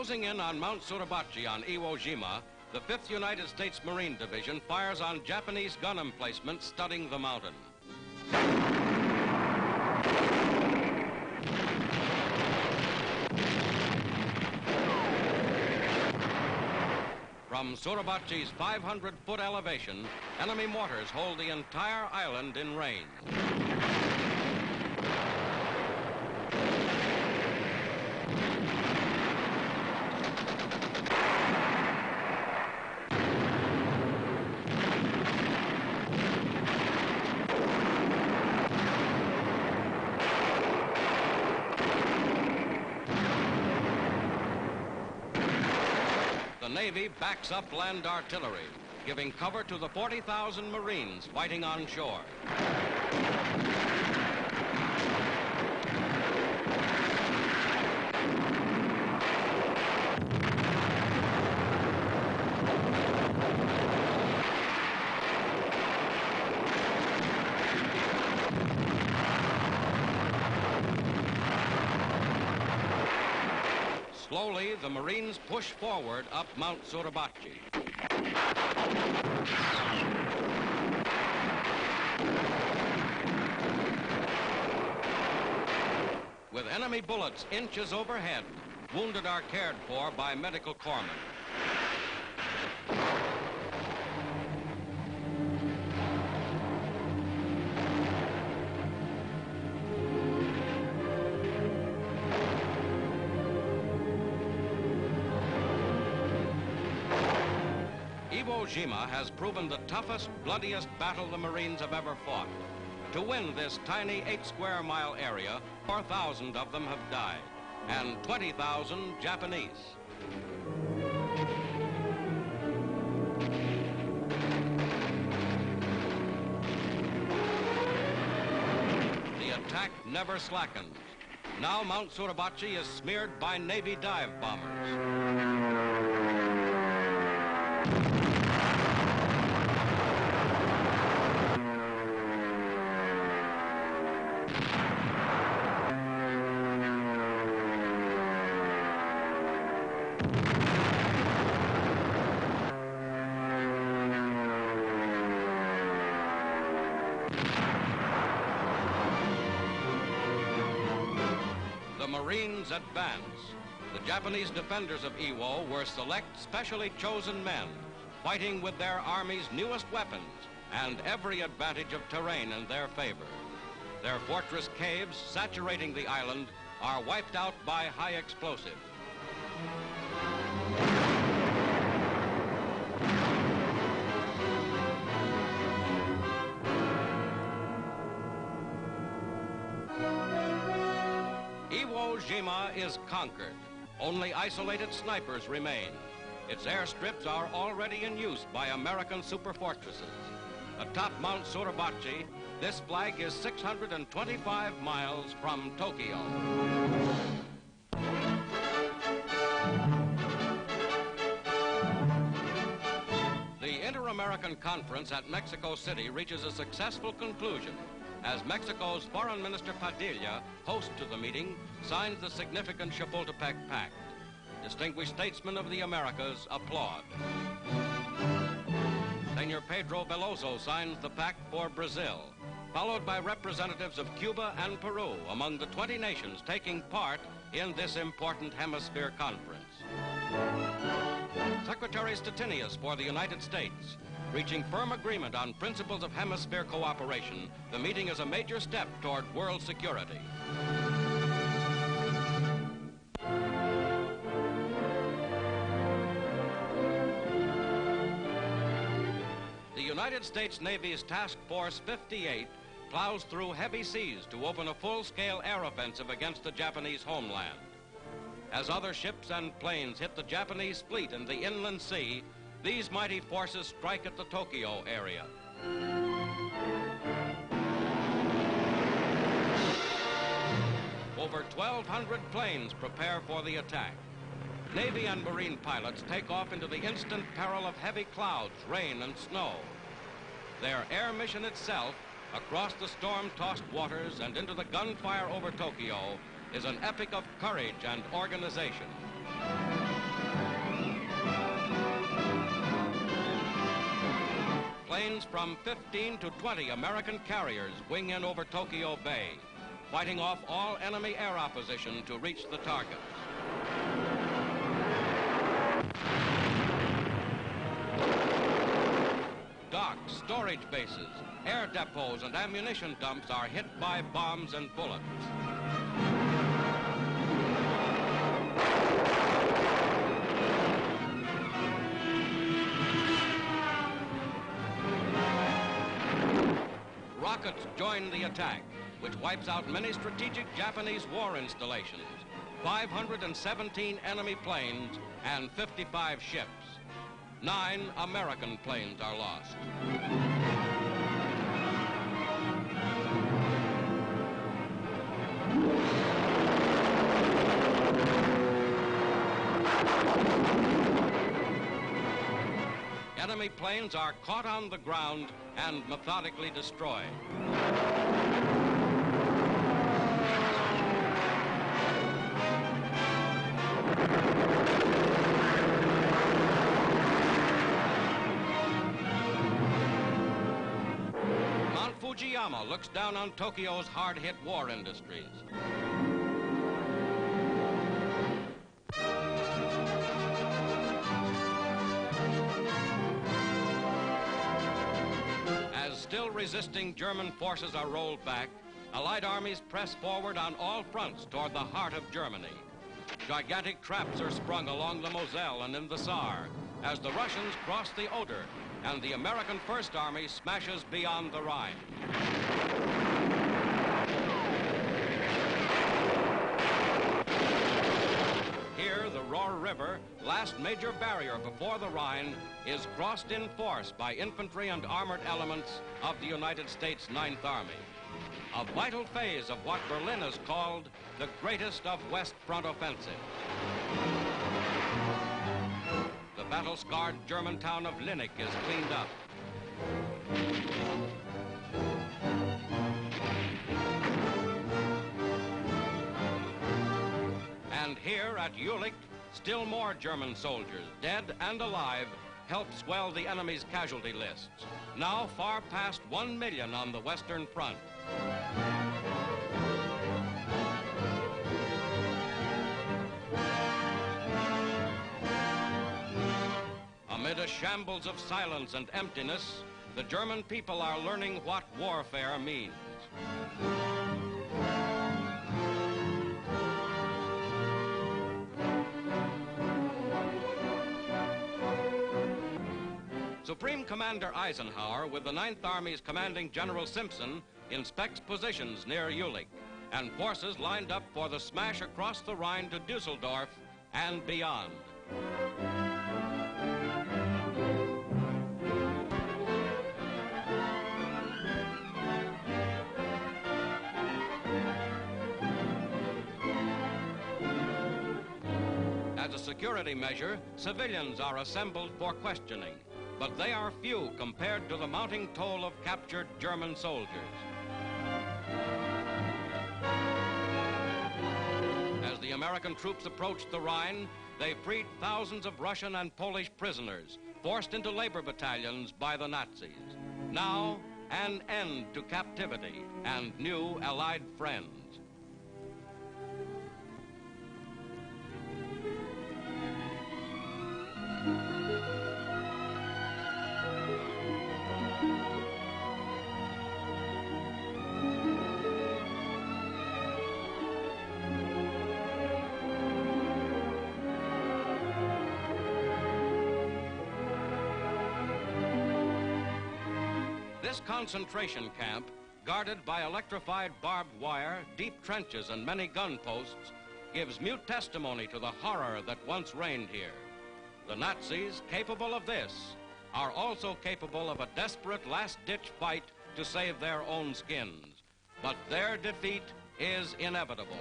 Closing in on Mount Suribachi on Iwo Jima, the 5th United States Marine Division fires on Japanese gun emplacements studding the mountain. From Suribachi's 500-foot elevation, enemy mortars hold the entire island in range. The Navy backs up land artillery, giving cover to the 40,000 Marines fighting on shore. Slowly, the Marines push forward up Mount Suribachi. With enemy bullets inches overhead, wounded are cared for by medical corpsmen. Iwo Jima has proven the toughest, bloodiest battle the Marines have ever fought. To win this tiny 8-square-mile area, 4,000 of them have died, and 20,000 Japanese. The attack never slackens. Now Mount Suribachi is smeared by Navy dive bombers. The Marines advance. The Japanese defenders of Iwo were select, specially chosen men, fighting with their army's newest weapons and every advantage of terrain in their favor. Their fortress caves, saturating the island, are wiped out by high explosives. Iwo Jima is conquered. Only isolated snipers remain. Its airstrips are already in use by American superfortresses. Atop Mount Suribachi, this flag is 625 miles from Tokyo. The Inter-American Conference at Mexico City reaches a successful conclusion as Mexico's Foreign Minister Padilla, host to the meeting, signs the significant Chapultepec Pact. Distinguished statesmen of the Americas applaud. Senor Pedro Veloso signs the pact for Brazil, followed by representatives of Cuba and Peru among the 20 nations taking part in this important hemisphere conference. Secretary Stettinius for the United States. Reaching firm agreement on principles of hemisphere cooperation, the meeting is a major step toward world security. The United States Navy's Task Force 58 plows through heavy seas to open a full-scale air offensive against the Japanese homeland. As other ships and planes hit the Japanese fleet in the inland sea, these mighty forces strike at the Tokyo area. Over 1,200 planes prepare for the attack. Navy and Marine pilots take off into the instant peril of heavy clouds, rain, and snow. Their air mission itself, across the storm-tossed waters and into the gunfire over Tokyo, is an epic of courage and organization. from 15 to 20 American carriers wing in over Tokyo Bay, fighting off all enemy air opposition to reach the targets. Docks, storage bases, air depots, and ammunition dumps are hit by bombs and bullets. Rockets join the attack, which wipes out many strategic Japanese war installations, 517 enemy planes, and 55 ships. 9 American planes are lost. Enemy planes are caught on the ground and methodically destroyed. Mount Fujiyama looks down on Tokyo's hard-hit war industries. Still resisting German forces are rolled back, Allied armies press forward on all fronts toward the heart of Germany. Gigantic traps are sprung along the Moselle and in the Saar as the Russians cross the Oder and the American First Army smashes beyond the Rhine. Here, the Rohr River, last major barrier before the Rhine, is crossed in force by infantry and armored elements of the United States Ninth Army. A vital phase of what Berlin has called the greatest of West Front offensives. The battle-scarred German town of Linnick is cleaned up. And here at Jülich, still more German soldiers, dead and alive, help swell the enemy's casualty lists. Now far past 1 million on the Western Front. Amid a shambles of silence and emptiness, the German people are learning what warfare means. Supreme Commander Eisenhower, with the Ninth Army's commanding General Simpson, inspects positions near Jülich and forces lined up for the smash across the Rhine to Dusseldorf and beyond. As a security measure, civilians are assembled for questioning, but they are few compared to the mounting toll of captured German soldiers. As the American troops approached the Rhine, they freed thousands of Russian and Polish prisoners, forced into labor battalions by the Nazis. Now, an end to captivity and new Allied friends. This concentration camp, guarded by electrified barbed wire, deep trenches, and many gun posts, gives mute testimony to the horror that once reigned here. The Nazis, capable of this, are also capable of a desperate last-ditch fight to save their own skins. But their defeat is inevitable.